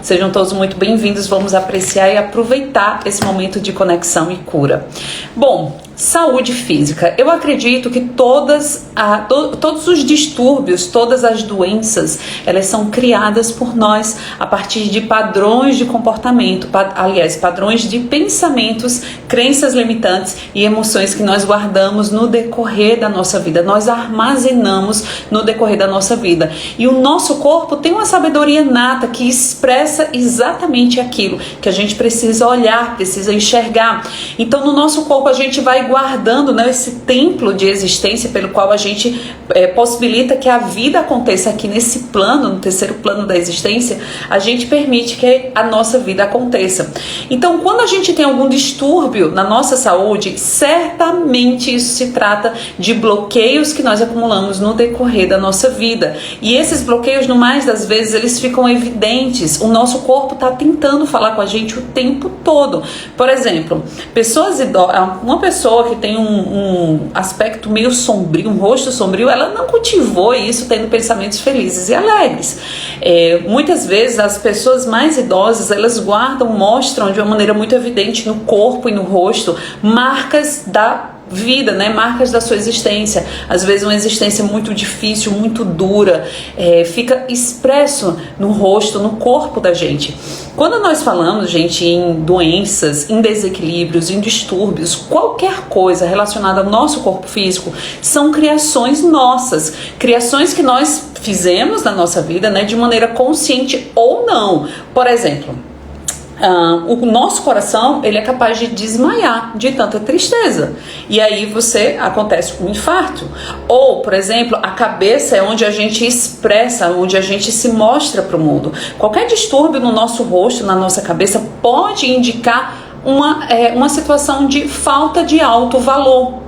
Sejam todos muito bem-vindos, vamos apreciar e aproveitar esse momento de conexão e cura. Bom, saúde física. Eu acredito que todos os distúrbios, todas as doenças, elas são criadas por nós a partir de padrões de comportamento, padrões de pensamentos, crenças limitantes e emoções que nós guardamos no decorrer da nossa vida. Nós armazenamos no decorrer da nossa vida. E o nosso corpo tem uma sabedoria inata que expressa exatamente aquilo que a gente precisa olhar, precisa enxergar. Então, no nosso corpo a gente vai guardando, né, esse templo de existência pelo qual a gente possibilita que a vida aconteça aqui nesse plano, no terceiro plano da existência, a gente permite que a nossa vida aconteça. Então, quando a gente tem algum distúrbio na nossa saúde, certamente isso se trata de bloqueios que nós acumulamos no decorrer da nossa vida. E esses bloqueios, no mais das vezes, eles ficam evidentes. O nosso corpo está tentando falar com a gente o tempo todo. Por exemplo, uma pessoa que tem um aspecto meio sombrio, um rosto sombrio, ela não cultivou isso tendo pensamentos felizes e alegres. Muitas vezes as pessoas mais idosas, elas mostram de uma maneira muito evidente no corpo e no rosto marcas da vida, né? Marcas da sua existência. Às vezes uma existência muito difícil, muito dura, fica expresso no rosto, no corpo da gente. Quando nós falamos, gente, em doenças, em desequilíbrios, em distúrbios, qualquer coisa relacionada ao nosso corpo físico, são criações nossas, criações que nós fizemos na nossa vida, né? De maneira consciente ou não. Por exemplo, o nosso coração, ele é capaz de desmaiar de tanta tristeza, e aí acontece um infarto. Ou, por exemplo, a cabeça é onde a gente expressa, onde a gente se mostra para o mundo. Qualquer distúrbio no nosso rosto, na nossa cabeça, pode indicar uma situação de falta de alto valor.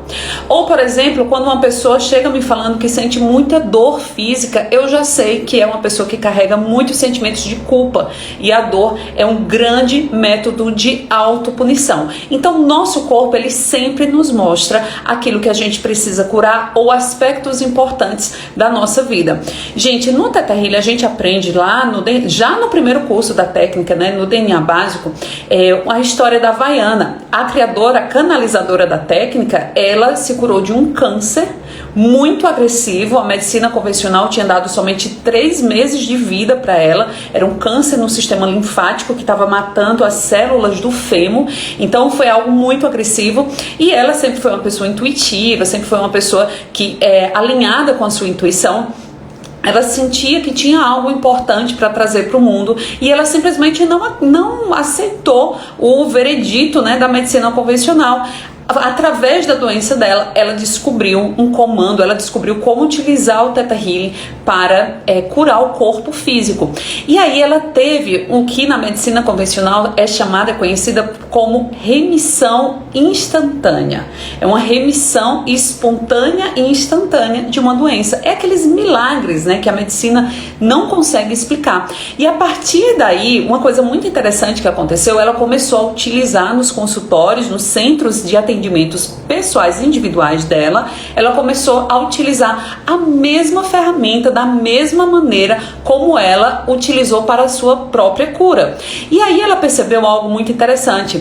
Ou, por exemplo, quando uma pessoa chega me falando que sente muita dor física, eu já sei que é uma pessoa que carrega muitos sentimentos de culpa, e a dor é um grande método de autopunição. Então, nosso corpo, ele sempre nos mostra aquilo que a gente precisa curar ou aspectos importantes da nossa vida. Gente, no Theta Healing a gente aprende lá, já no primeiro curso da técnica, né, no DNA básico, a história da Vaiana. A criadora, a canalizadora da técnica, ela se curou de um câncer muito agressivo. A medicina convencional tinha dado somente 3 meses de vida para ela. Era um câncer no sistema linfático que estava matando as células do fêmur. Então foi algo muito agressivo, e ela sempre foi uma pessoa intuitiva, sempre foi uma pessoa que alinhada com a sua intuição. Ela sentia que tinha algo importante para trazer para o mundo, e ela simplesmente não aceitou o veredito, né, da medicina convencional. Através da doença dela, ela descobriu um comando, ela descobriu como utilizar o Theta Healing para curar o corpo físico. E aí ela teve o que na medicina convencional é conhecida como remissão instantânea. É uma remissão espontânea e instantânea de uma doença. É aqueles milagres, né, que a medicina não consegue explicar. E a partir daí, uma coisa muito interessante que aconteceu, ela começou a utilizar nos consultórios, nos centros de atendimentos pessoais individuais dela, ela começou a utilizar a mesma ferramenta da mesma maneira como ela utilizou para a sua própria cura. E aí ela percebeu algo muito interessante.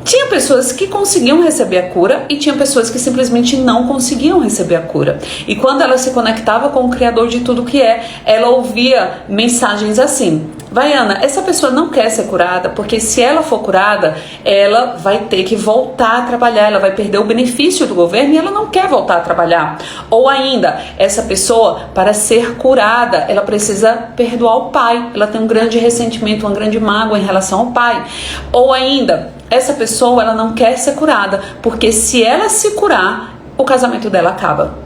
Tinha pessoas que conseguiam receber a cura e tinha pessoas que simplesmente não conseguiam receber a cura. E quando ela se conectava com o Criador de tudo que ela ouvia mensagens assim: Vaiana, essa pessoa não quer ser curada, porque se ela for curada, ela vai ter que voltar a trabalhar, ela vai perder o benefício do governo e ela não quer voltar a trabalhar. Ou ainda, essa pessoa, para ser curada, ela precisa perdoar o pai, ela tem um grande ressentimento, uma grande mágoa em relação ao pai. Ou ainda, essa pessoa, ela não quer ser curada, porque se ela se curar, o casamento dela acaba.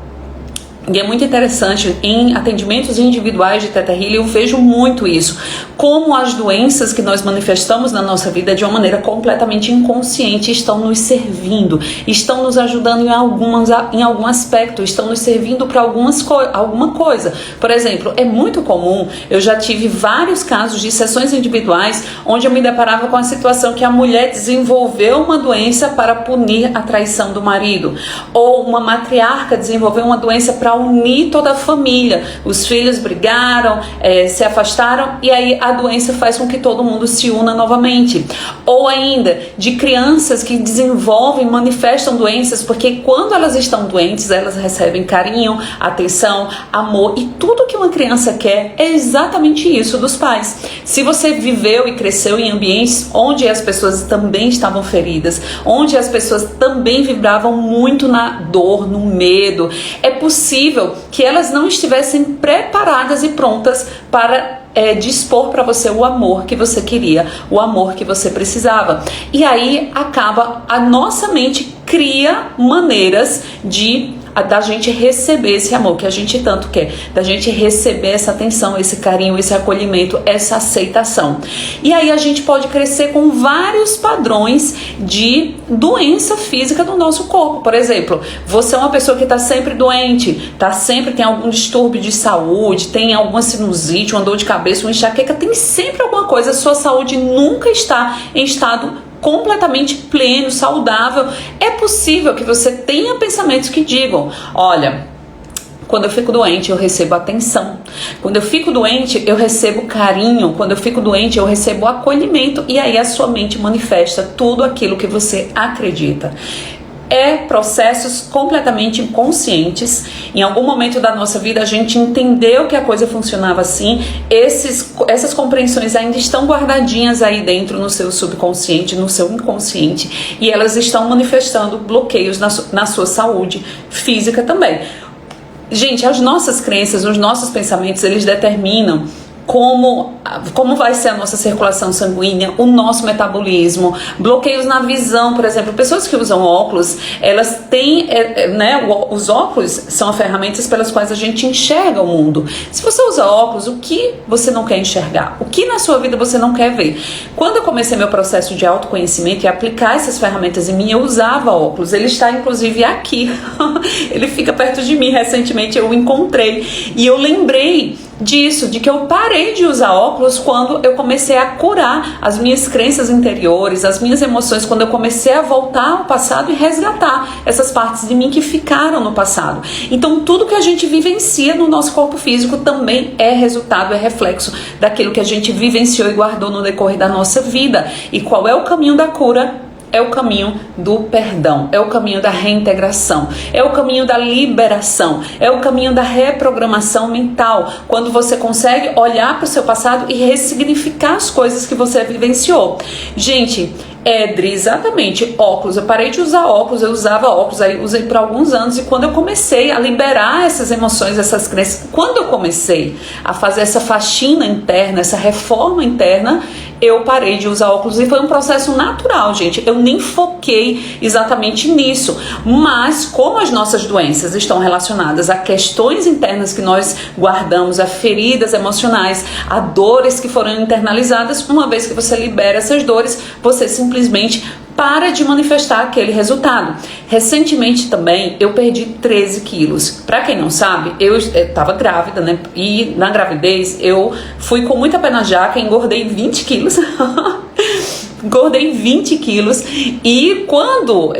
E é muito interessante, em atendimentos individuais de Theta Healing, eu vejo muito isso. Como as doenças que nós manifestamos na nossa vida de uma maneira completamente inconsciente estão nos servindo, estão nos ajudando em algum aspecto, estão nos servindo para alguma coisa. Por exemplo, é muito comum, eu já tive vários casos de sessões individuais onde eu me deparava com a situação que a mulher desenvolveu uma doença para punir a traição do marido, ou uma matriarca desenvolveu uma doença para unir toda a família. Os filhos brigaram, se afastaram, e aí a doença faz com que todo mundo se una novamente. Ou ainda, de crianças que desenvolvem, manifestam doenças, porque quando elas estão doentes, elas recebem carinho, atenção, amor, e tudo que uma criança quer é exatamente isso dos pais. Se você viveu e cresceu em ambientes onde as pessoas também estavam feridas, onde as pessoas também vibravam muito na dor, no medo, é possível que elas não estivessem preparadas e prontas para dispor para você o amor que você queria, o amor que você precisava. E aí a nossa mente cria maneiras da gente receber esse amor que a gente tanto quer, da gente receber essa atenção, esse carinho, esse acolhimento, essa aceitação. E aí a gente pode crescer com vários padrões de doença física do nosso corpo. Por exemplo, você é uma pessoa que está sempre doente, tem algum distúrbio de saúde, tem alguma sinusite, uma dor de cabeça, uma enxaqueca, tem sempre alguma coisa, a sua saúde nunca está em estado completamente pleno, saudável. É possível que você tenha pensamentos que digam: olha, quando eu fico doente eu recebo atenção, quando eu fico doente eu recebo carinho, quando eu fico doente eu recebo acolhimento, e aí a sua mente manifesta tudo aquilo que você acredita. Processos completamente inconscientes. Em algum momento da nossa vida a gente entendeu que a coisa funcionava assim. Essas compreensões ainda estão guardadinhas aí dentro no seu subconsciente, no seu inconsciente, e elas estão manifestando bloqueios na sua saúde física também. Gente, as nossas crenças, os nossos pensamentos, eles determinam como vai ser a nossa circulação sanguínea, o nosso metabolismo, bloqueios na visão. Por exemplo, pessoas que usam óculos, elas têm, os óculos são ferramentas pelas quais a gente enxerga o mundo. Se você usa óculos, o que você não quer enxergar? O que na sua vida você não quer ver? Quando eu comecei meu processo de autoconhecimento e aplicar essas ferramentas em mim, eu usava óculos. Ele está inclusive aqui, ele fica perto de mim. Recentemente eu o encontrei e eu lembrei disso, de que eu parei de usar óculos quando eu comecei a curar as minhas crenças interiores, as minhas emoções, quando eu comecei a voltar ao passado e resgatar essas partes de mim que ficaram no passado. Então tudo que a gente vivencia no nosso corpo físico também é resultado, é reflexo daquilo que a gente vivenciou e guardou no decorrer da nossa vida. E qual é o caminho da cura? É o caminho do perdão, é o caminho da reintegração, é o caminho da liberação, é o caminho da reprogramação mental, quando você consegue olhar para o seu passado e ressignificar as coisas que você vivenciou. Gente, Edri, exatamente, óculos, eu parei de usar óculos, eu usava óculos, aí usei por alguns anos, e quando eu comecei a liberar essas emoções, essas crenças, quando eu comecei a fazer essa faxina interna, essa reforma interna, eu parei de usar óculos, e foi um processo natural, gente. Eu nem foquei exatamente nisso, mas como as nossas doenças estão relacionadas a questões internas que nós guardamos, a feridas emocionais, a dores que foram internalizadas, uma vez que você libera essas dores, você simplesmente para de manifestar aquele resultado. Recentemente também eu perdi 13 quilos. Pra quem não sabe, eu tava grávida, né? E na gravidez eu fui com muita pé na jaca, engordei 20 quilos. Engordei 20 quilos. E quando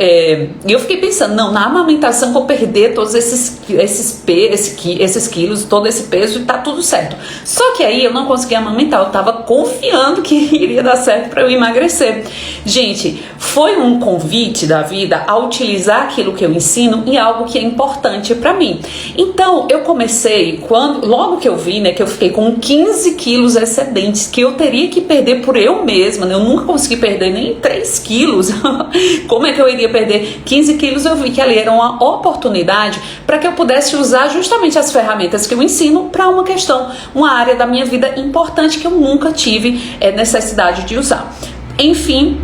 eu fiquei pensando, não, na amamentação vou perder todos esses quilos, todo esse peso, e tá tudo certo. Só que aí eu não conseguia amamentar, eu tava confiando que iria dar certo para eu emagrecer. Gente, foi um convite da vida a utilizar aquilo que eu ensino em algo que é importante para mim. Então eu comecei, logo que eu vi, né, que eu fiquei com 15 quilos excedentes, que eu teria que perder por eu mesma, né? Eu nunca consegui perder nem 3 quilos. Como é que eu iria perder 15 quilos? Eu vi que ali era uma oportunidade para que eu pudesse usar justamente as ferramentas que eu ensino para uma questão, uma área da minha vida importante que eu nunca tive necessidade de usar. Enfim,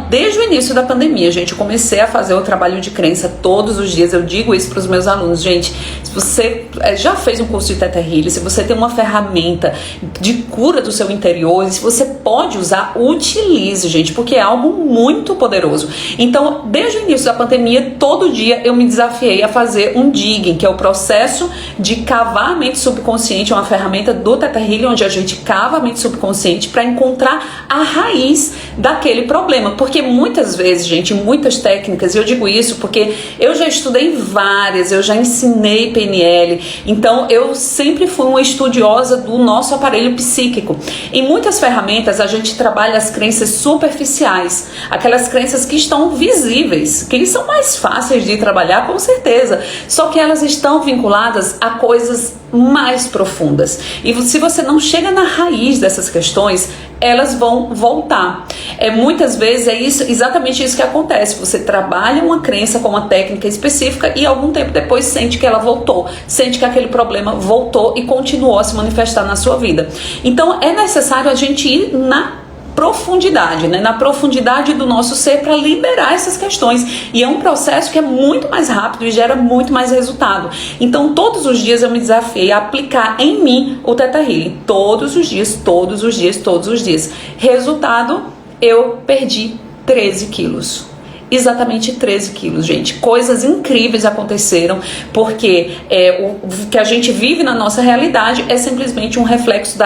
desde o início da pandemia, gente, eu comecei a fazer o trabalho de crença todos os dias. Eu digo isso para os meus alunos, gente, se você já fez um curso de Theta Healing, se você tem uma ferramenta de cura do seu interior, se você pode usar, utilize, gente, porque é algo muito poderoso. Então, desde o início da pandemia, todo dia eu me desafiei a fazer um digging, que é o processo de cavar a mente subconsciente, uma ferramenta do Theta Healing, onde a gente cava a mente subconsciente para encontrar a raiz daquele problema. problema, porque muitas vezes, gente, muitas técnicas, e eu digo isso porque eu já estudei várias, eu já ensinei PNL, então eu sempre fui uma estudiosa do nosso aparelho psíquico. Em muitas ferramentas a gente trabalha as crenças superficiais, aquelas crenças que estão visíveis, que são mais fáceis de trabalhar, com certeza, só que elas estão vinculadas a coisas mais profundas. E se você não chega na raiz dessas questões, elas vão voltar. Muitas vezes é isso, exatamente isso que acontece. Você trabalha uma crença com uma técnica específica e algum tempo depois sente que ela voltou, sente que aquele problema voltou e continuou a se manifestar na sua vida. Então é necessário a gente ir na profundidade, né? Na profundidade do nosso ser para liberar essas questões, e é um processo que é muito mais rápido e gera muito mais resultado. Então todos os dias eu me desafiei a aplicar em mim o Theta Healing, todos os dias, todos os dias, todos os dias. Resultado, eu perdi 13 quilos. Exatamente 13 quilos, gente. Coisas incríveis aconteceram, porque o que a gente vive na nossa realidade é simplesmente um reflexo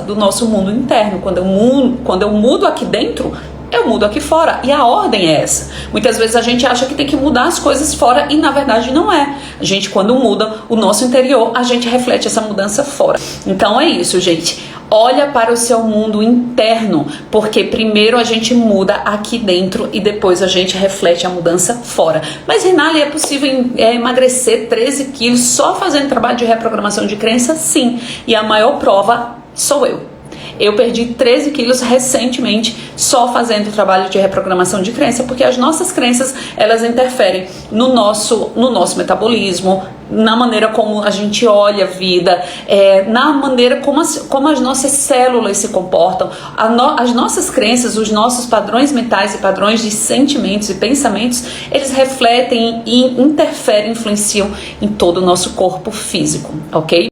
do nosso mundo interno. Quando eu mudo aqui dentro, eu mudo aqui fora, e a ordem é essa. Muitas vezes a gente acha que tem que mudar as coisas fora, e na verdade não é. A gente, quando muda o nosso interior, a gente reflete essa mudança fora. Então é isso, gente. Olha para o seu mundo interno, porque primeiro a gente muda aqui dentro e depois a gente reflete a mudança fora. Mas, Rinaldi, é possível emagrecer 13 quilos só fazendo trabalho de reprogramação de crença? Sim, e a maior prova sou eu. Eu perdi 13 quilos recentemente só fazendo o trabalho de reprogramação de crença, porque as nossas crenças, elas interferem no nosso metabolismo, na maneira como a gente olha a vida, na maneira como as nossas células se comportam. As nossas crenças, os nossos padrões mentais e padrões de sentimentos e pensamentos, eles refletem e interferem, influenciam em todo o nosso corpo físico, ok?